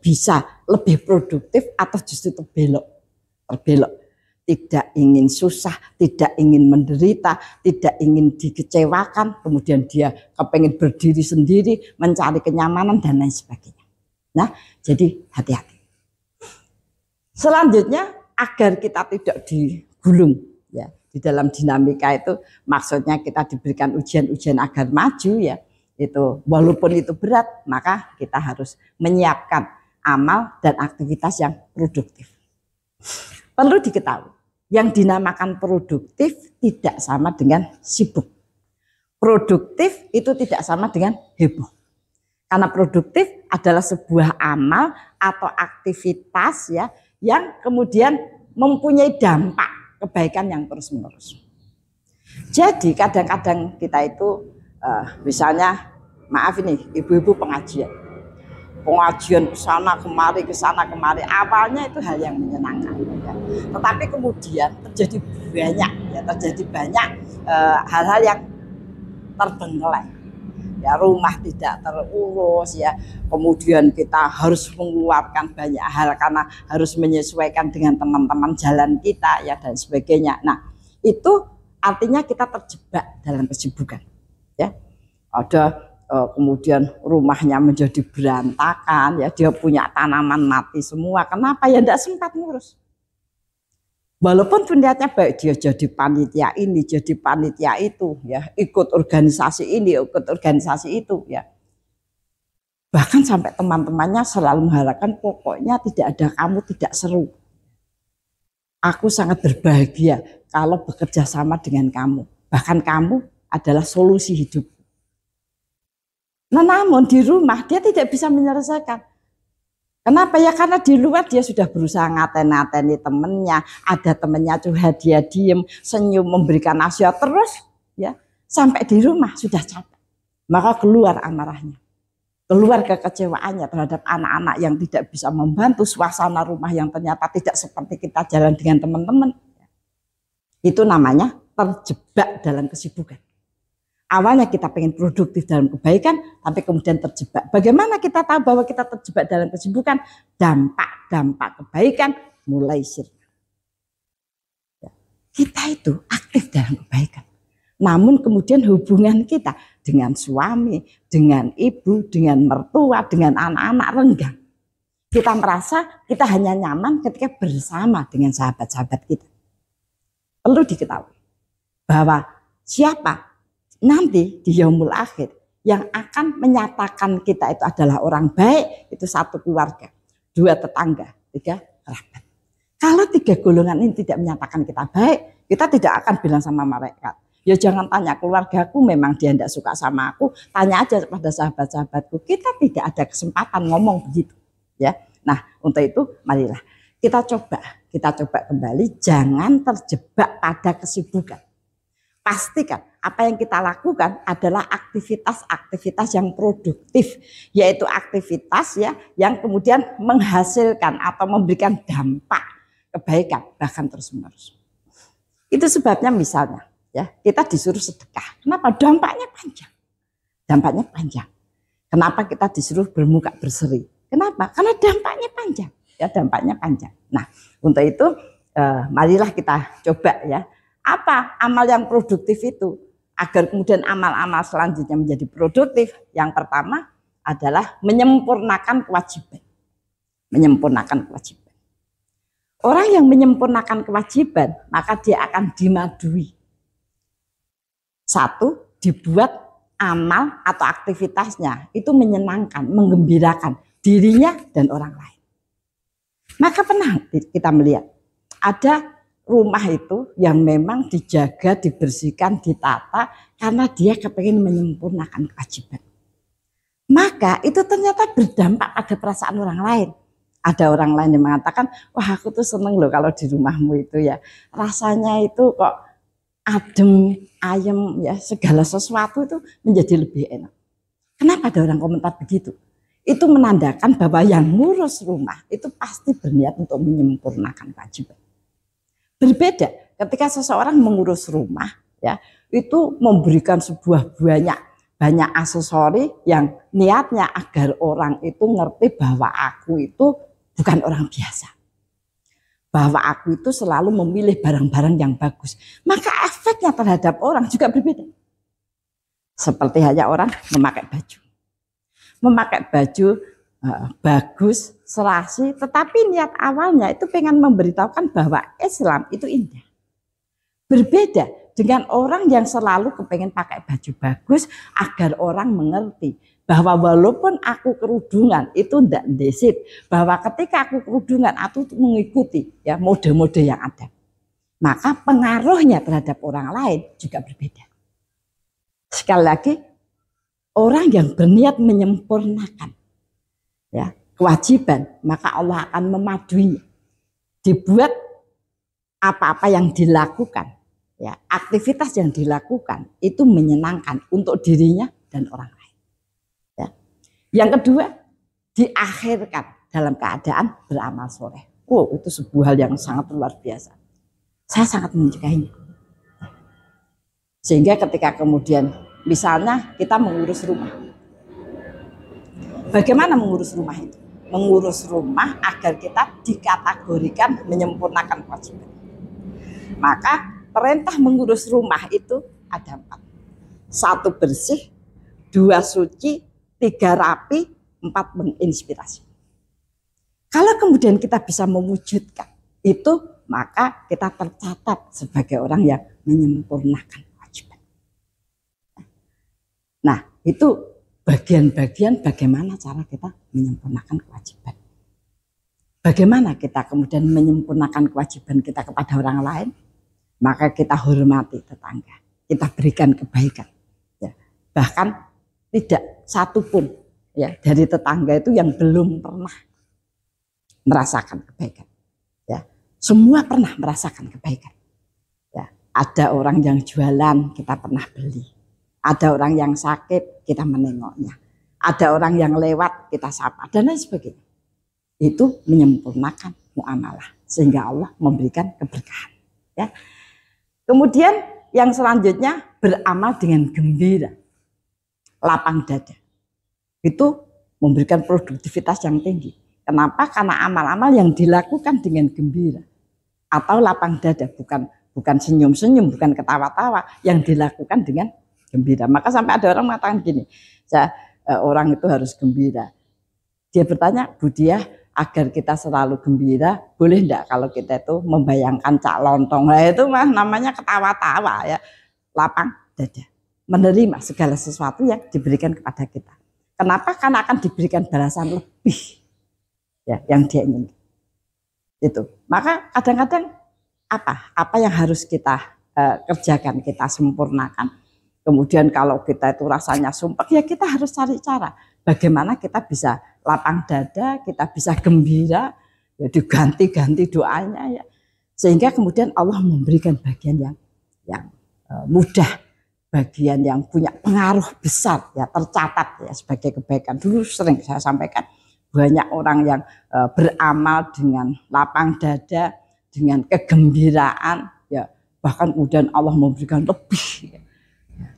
bisa lebih produktif atau justru terbelok. Tidak ingin susah, tidak ingin menderita, tidak ingin dikecewakan, kemudian dia kepengen berdiri sendiri, mencari kenyamanan dan lain sebagainya. Nah, jadi hati-hati. Selanjutnya, agar kita tidak digulung ya di dalam dinamika itu, maksudnya kita diberikan ujian-ujian agar maju ya. Itu walaupun itu berat, maka kita harus menyiapkan amal dan aktivitas yang produktif. Perlu diketahui, yang dinamakan produktif tidak sama dengan sibuk. Produktif itu tidak sama dengan heboh. Karena produktif adalah sebuah amal atau aktivitas ya yang kemudian mempunyai dampak kebaikan yang terus-menerus. Jadi kadang-kadang kita itu misalnya, maaf ini ibu-ibu pengajian kesana kemari, awalnya itu hal yang menyenangkan ya. Tetapi kemudian terjadi banyak hal-hal yang terbengkelai ya, rumah tidak terurus ya, kemudian kita harus mengeluarkan banyak hal karena harus menyesuaikan dengan teman-teman jalan kita ya dan sebagainya. Nah itu artinya kita terjebak dalam kesibukan ya. Ada kemudian rumahnya menjadi berantakan ya, dia punya tanaman mati semua. Kenapa? Ya tidak sempat ngurus. Walaupun niatnya baik, dia jadi panitia ini, jadi panitia itu ya, ikut organisasi ini, ikut organisasi itu ya. Bahkan sampai teman-temannya selalu mengharapkan pokoknya tidak ada kamu tidak seru. Aku sangat berbahagia kalau bekerja sama dengan kamu. Bahkan kamu adalah solusi hidup. Nah, namun di rumah dia tidak bisa menyelesaikan. Kenapa ya? Karena di luar dia sudah berusaha ngaten-ngateni temennya, ada temennya curhat dia diem, senyum, memberikan nasihat terus, ya sampai di rumah sudah capek. Maka keluar amarahnya, keluar kekecewaannya terhadap anak-anak yang tidak bisa membantu suasana rumah yang ternyata tidak seperti kita jalan dengan teman-teman. Itu namanya terjebak dalam kesibukan. Awalnya kita pengen produktif dalam kebaikan, tapi kemudian terjebak. Bagaimana kita tahu bahwa kita terjebak dalam kesibukan? Dampak kebaikan mulai sirna. Kita itu aktif dalam kebaikan. Namun kemudian hubungan kita dengan suami, dengan ibu, dengan mertua, dengan anak-anak renggang. Kita merasa kita hanya nyaman ketika bersama dengan sahabat-sahabat kita. Perlu diketahui bahwa siapa nanti di yaumul akhir yang akan menyatakan kita itu adalah orang baik, itu satu keluarga, dua tetangga, tiga kerabat. Kalau tiga golongan ini tidak menyatakan kita baik, kita tidak akan bilang sama mereka, ya jangan tanya keluargaku, memang dia tidak suka sama aku, tanya aja pada sahabat-sahabatku. Kita tidak ada kesempatan ngomong begitu ya. Nah untuk itu marilah kita coba kembali, jangan terjebak pada kesibukan. Pastikan apa yang kita lakukan adalah aktivitas-aktivitas yang produktif, yaitu aktivitas ya yang kemudian menghasilkan atau memberikan dampak kebaikan bahkan terus-menerus. Itu sebabnya misalnya ya kita disuruh sedekah. Kenapa? Dampaknya panjang. Kenapa kita disuruh bermuka berseri? Kenapa? Karena dampaknya panjang. Ya dampaknya panjang. Nah untuk itu marilah kita coba ya. Apa amal yang produktif itu? Agar kemudian amal-amal selanjutnya menjadi produktif. Yang pertama adalah menyempurnakan kewajiban. Orang yang menyempurnakan kewajiban, maka dia akan dimadui. Satu, dibuat amal atau aktivitasnya itu menyenangkan, menggembirakan dirinya dan orang lain. Maka pernah kita melihat ada rumah itu yang memang dijaga, dibersihkan, ditata karena dia kepengen menyempurnakan kewajiban. Maka itu ternyata berdampak pada perasaan orang lain. Ada orang lain yang mengatakan, wah aku tuh seneng loh kalau di rumahmu itu ya. Rasanya itu kok adem, ayem ya, segala sesuatu itu menjadi lebih enak. Kenapa ada orang komentar begitu? Itu menandakan bahwa yang ngurus rumah itu pasti berniat untuk menyempurnakan kewajiban. Berbeda ketika seseorang mengurus rumah ya, itu memberikan sebuah banyak banyak aksesori yang niatnya agar orang itu ngerti bahwa aku itu bukan orang biasa. Bahwa aku itu selalu memilih barang-barang yang bagus. Maka efeknya terhadap orang juga berbeda. Seperti hanya orang memakai baju. Memakai baju bagus, serasi, tetapi niat awalnya itu pengen memberitahukan bahwa Islam itu indah. Berbeda dengan orang yang selalu kepengen pakai baju bagus agar orang mengerti bahwa walaupun aku kerudungan itu tidak desit, bahwa ketika aku kerudungan aku mengikuti ya mode-mode yang ada. Maka pengaruhnya terhadap orang lain juga berbeda. Sekali lagi, orang yang berniat menyempurnakan ya kewajiban, maka Allah akan memaduinya. Dibuat apa-apa yang dilakukan, ya aktivitas yang dilakukan itu menyenangkan untuk dirinya dan orang lain. Ya. Yang kedua, diakhirkan dalam keadaan beramal soleh. Wow, itu sebuah hal yang sangat luar biasa. Saya sangat menyukainya. Sehingga ketika kemudian misalnya kita mengurus rumah. Bagaimana mengurus rumah itu? Mengurus rumah agar kita dikategorikan menyempurnakan kewajiban. Maka perintah mengurus rumah itu ada 4. 1 bersih, 2 suci, 3 rapi, 4 menginspirasi. Kalau kemudian kita bisa mewujudkan itu, maka kita tercatat sebagai orang yang menyempurnakan kewajiban. Nah, itu bagian-bagian bagaimana cara kita menyempurnakan kewajiban. Bagaimana kita kemudian menyempurnakan kewajiban kita kepada orang lain, maka kita hormati tetangga, kita berikan kebaikan. Ya. Bahkan tidak satu pun ya dari tetangga itu yang belum pernah merasakan kebaikan. Ya. Semua pernah merasakan kebaikan. Ya. Ada orang yang jualan, kita pernah beli. Ada orang yang sakit, kita menengoknya. Ada orang yang lewat, kita sapa, dan lain sebagainya. Itu menyempurnakan muamalah. Sehingga Allah memberikan keberkahan. Ya. Kemudian yang selanjutnya, beramal dengan gembira. Lapang dada. Itu memberikan produktivitas yang tinggi. Kenapa? Karena amal-amal yang dilakukan dengan gembira. Atau lapang dada, bukan senyum-senyum, bukan ketawa-tawa. Yang dilakukan dengan gembira. Maka sampai ada orang mengatakan gini, orang itu harus gembira. Dia bertanya, Bu Diah, agar kita selalu gembira, boleh enggak kalau kita itu membayangkan cak lontong? Nah, itu mah namanya ketawa-tawa ya. Lapang dada. Menerima segala sesuatu yang diberikan kepada kita. Kenapa? Karena akan diberikan balasan lebih ya yang dia inginkan. Itu. Maka kadang-kadang apa yang harus kita kerjakan, kita sempurnakan. Kemudian kalau kita itu rasanya sumpek, ya kita harus cari cara. Bagaimana kita bisa lapang dada, kita bisa gembira, ya diganti-ganti doanya ya. Sehingga kemudian Allah memberikan bagian yang mudah, bagian yang punya pengaruh besar, ya tercatat ya sebagai kebaikan. Dulu sering saya sampaikan, banyak orang yang beramal dengan lapang dada, dengan kegembiraan, ya bahkan kemudian Allah memberikan lebih ya,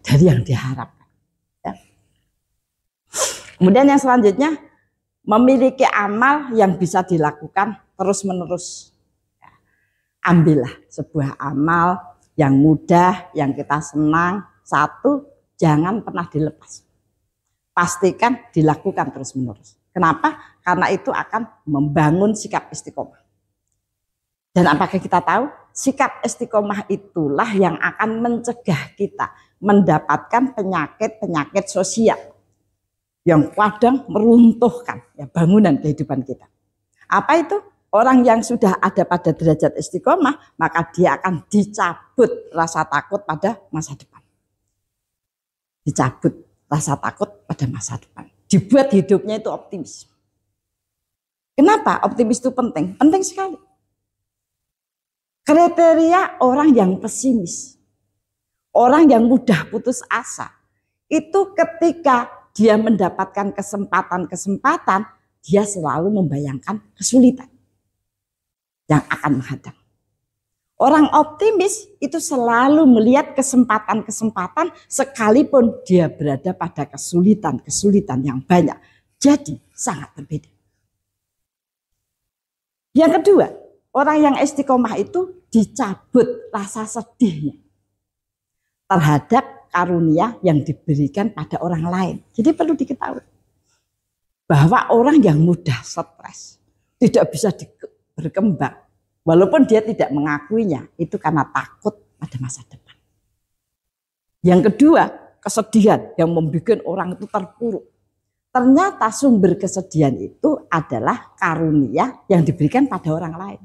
dari yang diharapkan. Ya. Kemudian yang selanjutnya, memiliki amal yang bisa dilakukan terus-menerus. Ya. Ambillah sebuah amal yang mudah, yang kita senang. 1, jangan pernah dilepas. Pastikan dilakukan terus-menerus. Kenapa? Karena itu akan membangun sikap istiqomah. Dan apakah kita tahu? Sikap istiqomah itulah yang akan mencegah kita mendapatkan penyakit-penyakit sosial yang kadang meruntuhkan ya, bangunan kehidupan kita. Apa itu? Orang yang sudah ada pada derajat istiqomah, maka dia akan dicabut rasa takut pada masa depan. Dicabut rasa takut pada masa depan. Dibuat hidupnya itu optimis. Kenapa optimis itu penting? Penting sekali. Kriteria orang yang pesimis, orang yang mudah putus asa, itu ketika dia mendapatkan kesempatan-kesempatan, dia selalu membayangkan kesulitan yang akan menghadang. Orang optimis itu selalu melihat kesempatan-kesempatan sekalipun dia berada pada kesulitan-kesulitan yang banyak. Jadi sangat berbeda. Yang kedua, orang yang istiqomah itu dicabut rasa sedihnya terhadap karunia yang diberikan pada orang lain. Jadi perlu diketahui bahwa orang yang mudah stres tidak bisa berkembang. Walaupun dia tidak mengakuinya, itu karena takut pada masa depan. Yang kedua, kesedihan yang membuat orang itu terpuruk. Ternyata sumber kesedihan itu adalah karunia yang diberikan pada orang lain.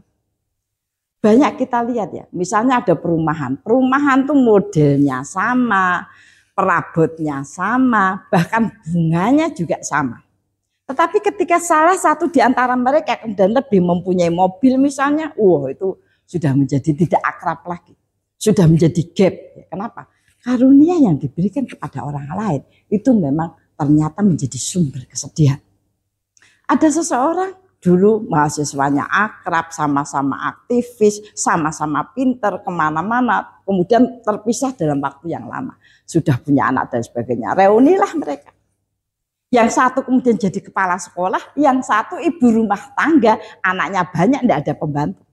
Banyak kita lihat ya, misalnya ada perumahan. Perumahan tuh modelnya sama, perabotnya sama, bahkan bunganya juga sama. Tetapi ketika salah satu di antara mereka dan lebih mempunyai mobil misalnya, itu sudah menjadi tidak akrab lagi. Sudah menjadi gap. Kenapa? Karunia yang diberikan kepada orang lain itu memang ternyata menjadi sumber kesedihan. Ada seseorang dulu mahasiswanya akrab, sama-sama aktivis, sama-sama pinter kemana-mana, kemudian terpisah dalam waktu yang lama. Sudah punya anak dan sebagainya, reunilah mereka. Yang satu kemudian jadi kepala sekolah, yang satu ibu rumah tangga, anaknya banyak, tidak ada pembantu.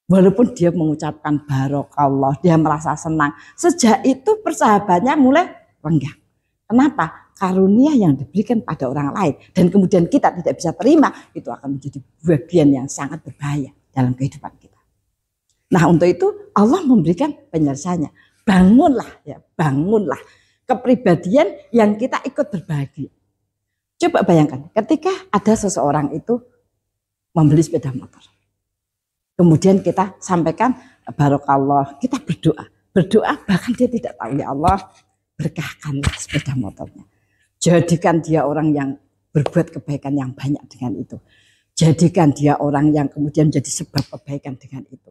Walaupun dia mengucapkan barokallah, dia merasa senang. Sejak itu persahabatnya mulai renggang. Kenapa? Karunia yang diberikan pada orang lain dan kemudian kita tidak bisa terima, itu akan menjadi bagian yang sangat berbahaya dalam kehidupan kita. Nah, untuk itu Allah memberikan penyelesaiannya. Bangunlah kepribadian yang kita ikut berbahagia. Coba bayangkan, ketika ada seseorang itu membeli sepeda motor. Kemudian kita sampaikan barokallah, kita berdoa bahkan dia tidak tahu, ya Allah berkahkanlah sepeda motornya. Jadikan dia orang yang berbuat kebaikan yang banyak dengan itu. Jadikan dia orang yang kemudian jadi sebab kebaikan dengan itu.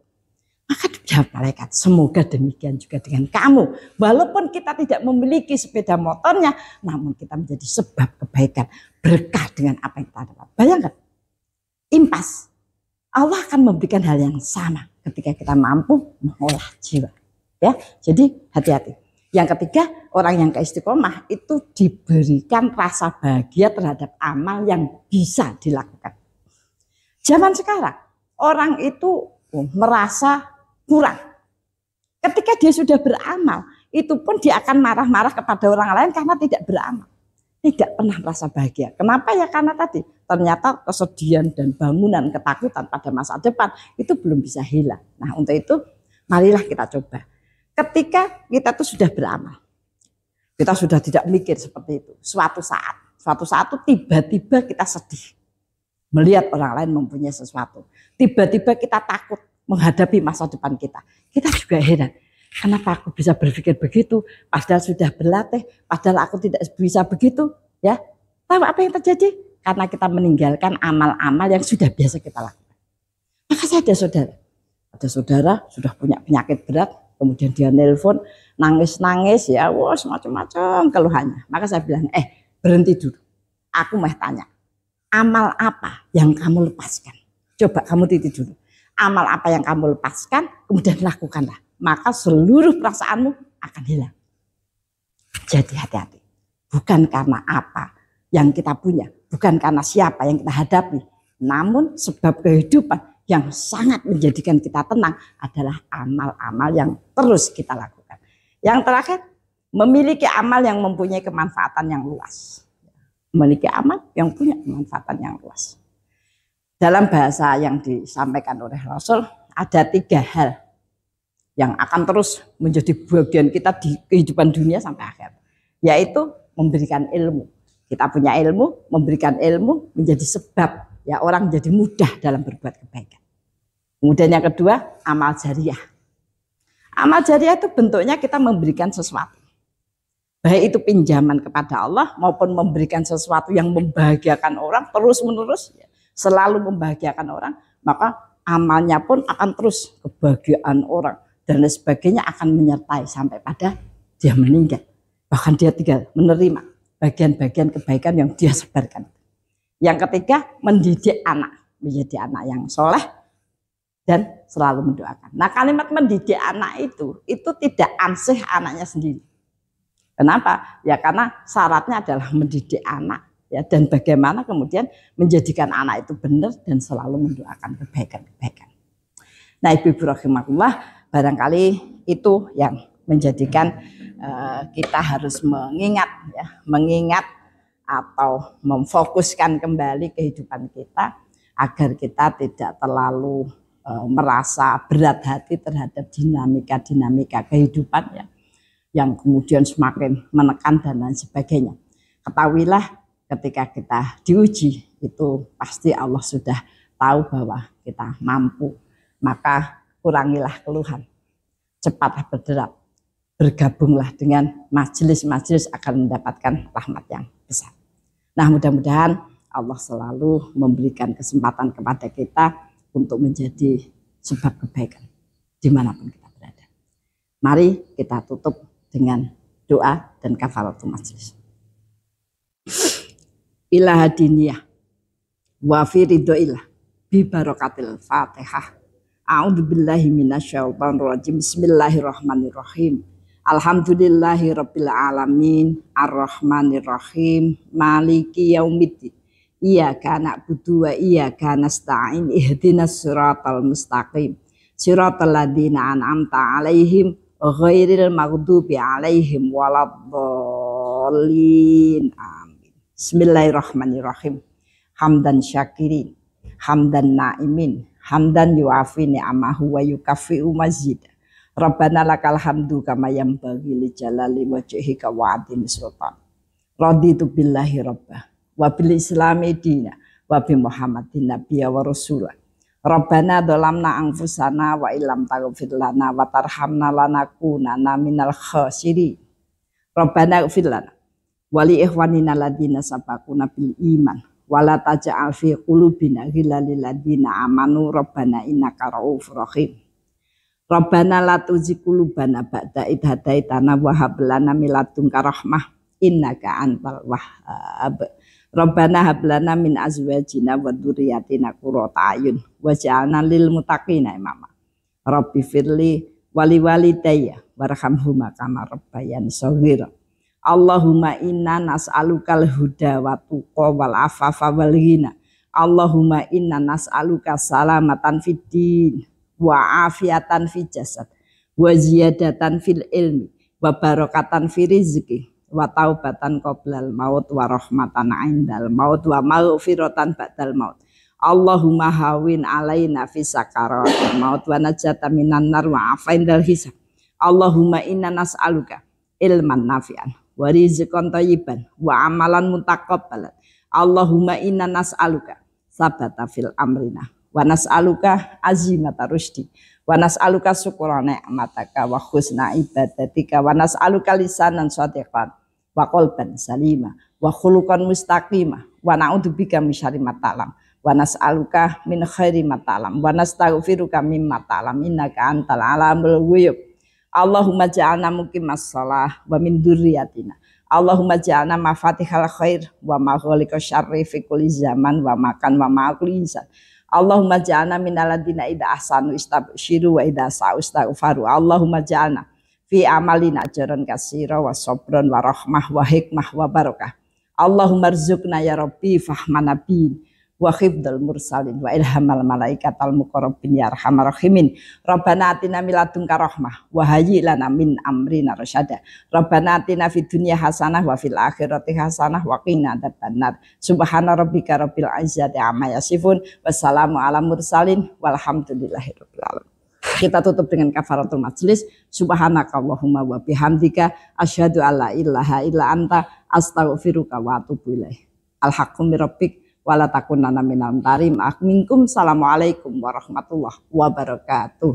Maka dijawab malaikat, semoga demikian juga dengan kamu. Walaupun kita tidak memiliki sepeda motornya, namun kita menjadi sebab kebaikan, berkah dengan apa yang kita dapat. Bayangkan, impas. Allah akan memberikan hal yang sama ketika kita mampu mengolah jiwa. Ya, jadi hati-hati. Yang ketiga, orang yang keistiqomah itu diberikan rasa bahagia terhadap amal yang bisa dilakukan. Zaman sekarang, orang itu merasa kurang. Ketika dia sudah beramal, itu pun dia akan marah-marah kepada orang lain karena tidak beramal. Tidak pernah merasa bahagia. Kenapa ya? Karena tadi ternyata kesedihan dan bangunan ketakutan pada masa depan itu belum bisa hilang. Nah, untuk itu marilah kita coba. Ketika kita tuh sudah beramal, kita sudah tidak mikir seperti itu. Suatu saat tuh tiba-tiba kita sedih melihat orang lain mempunyai sesuatu. Tiba-tiba kita takut menghadapi masa depan kita. Kita juga heran, kenapa aku bisa berpikir begitu? Padahal sudah berlatih, padahal aku tidak bisa begitu. Ya, tahu apa yang terjadi? Karena kita meninggalkan amal-amal yang sudah biasa kita lakukan. Maka saya ada saudara sudah punya penyakit berat, kemudian dia nelpon, nangis-nangis, ya, semacam-macam keluhannya. Maka saya bilang, berhenti dulu. Aku mau tanya, amal apa yang kamu lepaskan? Coba kamu titik dulu. Amal apa yang kamu lepaskan, kemudian lakukanlah. Maka seluruh perasaanmu akan hilang. Jadi hati-hati. Bukan karena apa yang kita punya, bukan karena siapa yang kita hadapi, namun sebab kehidupan yang sangat menjadikan kita tenang adalah amal-amal yang terus kita lakukan. Yang terakhir, memiliki amal yang mempunyai kemanfaatan yang luas. Memiliki amal yang punya kemanfaatan yang luas. Dalam bahasa yang disampaikan oleh Rasul, ada 3 hal yang akan terus menjadi bagian kita di kehidupan dunia sampai akhir. Yaitu memberikan ilmu. Kita punya ilmu, memberikan ilmu menjadi sebab ya orang menjadi mudah dalam berbuat kebaikan. Kemudian yang kedua, amal jariah. Amal jariah itu bentuknya kita memberikan sesuatu. Baik itu pinjaman kepada Allah maupun memberikan sesuatu yang membahagiakan orang terus-menerus. Selalu membahagiakan orang, maka amalnya pun akan terus kebahagiaan orang dan lain sebagainya akan menyertai sampai pada dia meninggal. Bahkan dia tinggal menerima bagian-bagian kebaikan yang dia sebarkan. Yang ketiga, mendidik anak menjadi anak yang soleh, dan selalu mendoakan. Nah, kalimat mendidik anak itu tidak ansih anaknya sendiri. Kenapa? Ya karena syaratnya adalah mendidik anak, ya, dan bagaimana kemudian menjadikan anak itu benar dan selalu mendoakan kebaikan-kebaikan. Nah, Ibu rahimahullah, barangkali itu yang menjadikan kita harus mengingat atau memfokuskan kembali kehidupan kita agar kita tidak terlalu merasa berat hati terhadap dinamika kehidupan, ya, yang kemudian semakin menekan dan lain sebagainya. Ketahuilah ketika kita diuji itu pasti Allah sudah tahu bahwa kita mampu, maka kurangilah keluhan, cepatlah berderap, bergabunglah dengan majelis-majelis akan mendapatkan rahmat yang besar. Nah, mudah-mudahan Allah selalu memberikan kesempatan kepada kita untuk menjadi sebab kebaikan dimanapun kita berada. Mari kita tutup dengan doa dan kafaratul majelis. Ilaha diniyah wa fi ridhoillah bi barakatil Fatihah. A'udzubillahi minasyaitonir rajim. Bismillahirrahmanirrahim. Alhamdulillahi rabbil alamin arrahmanir rahim maliki yaumiddin. Iyyaka na'budu wa iyyaka nasta'in ihdinas siratal mustaqim siratal ladzina an'amta 'alaihim ghairil maghdubi 'alaihim waladdallin. Amin. Bismillahirrahmanirrahim. Hamdan syakirin, hamdan na'imin, hamdan yu'afi ni'amahu wa yukafi'u mazid. Rabbana lakal hamdu kama yanbaghi li jalali wajhika wa 'azimi sultan. Raditu billahi rabbah wa bil islami dina wa bi muhammadin nabiyya wa rasula. Rabbana dhalamna anfusana wa illam taghfir lana wa tarhamna lanakunanna minal khasirin. Rabbana ighfir lana wa li ikhwanina alladziina sabaquna bil iman wa la taj'al fi qulubina ghillan lil ladziina amanu rabbana innaka ra'ufur rahim. Rabbana la tuzigh qulubana ba'da idh hadaitana wa hab lana min ladunka rahmah innaka antal wahhab. Rabbana hab lana min azwajina wa dzurriyyatina qurrata a'yun waj'alna lil muttaqina imama. Rabbi firli wali walidayya warhamhuma kama rabbayani shaghira. Allahumma inna nas'alukal huda wa tuqa wal afafa wal ghina. Allahumma inna nas'aluka salamatan fid din wa afiatan fi jasad wa ziyadatan fil ilmi wa barakatan fi rizqi wa taubatan qoblal maut wa rahmatan indal maut wa maghfiratan ba'dal maut. Allahumma hawin alaina fi sakaratil maut wa najatan minan nar wa afaindal hisab. Allahumma inna nas'aluka ilman nafi'an wa rizqan thayyiban wa amalan mutaqabbalan. Allahumma inna nas'aluka sabata fil amrina wa nas'aluka azimata rusdi wa nas'aluka syukra ni'mataka wa husna ibadatika wa nas'aluka lisanan shadiqan wa qalban salima wa khuluqan mustaqima wa na'udzubika min syarri ma ta'lam wa nas'aluka min khairi ma ta'lam wa nastaghfiruka mimma ta'lam innaka antal alamul ghuyub. Allahumma ja'alna muqimas shalah wa min dzurriyyatina. Allahumma ja'alna mafatihal khair wa maghaliqash syarri fi kulli zaman wa makan wa ma'kulli insan. Allahumma ja'alna minal ladzina idza ahsanu istabshiru wa idza sa'u istaghfaru. Allahumma ja'alna fi amalina ajran katsira wa sabran wa rahmah wa hikmah wa barakah. Allahumma rzuqna ya rabbi fahman nabiyyin wa khifdal mursalin wa ilhamal malaikatal muqarrabin ya arhamar rahimin. Rabbana atina min ladunka rahmah wa hayyi lana min amrina rasyada. Rabbana atina fid dunya hasanah wa fil akhirati hasanah wa qina adzabannar. Subhana rabbika rabbil izzati amma yasifun wassalamu ala mursalin walhamdulillahi rabbil alamin. Kita tutup dengan kafaratul majlis. Subhanakallahumma wa bihamdika asyhadu alla ilaha illa anta astaghfiruka wa atubu ilaik. Al-haqqu mir rabbik wala takunanna minal tarim. Minkum. Assalamualaikum warahmatullahi wabarakatuh.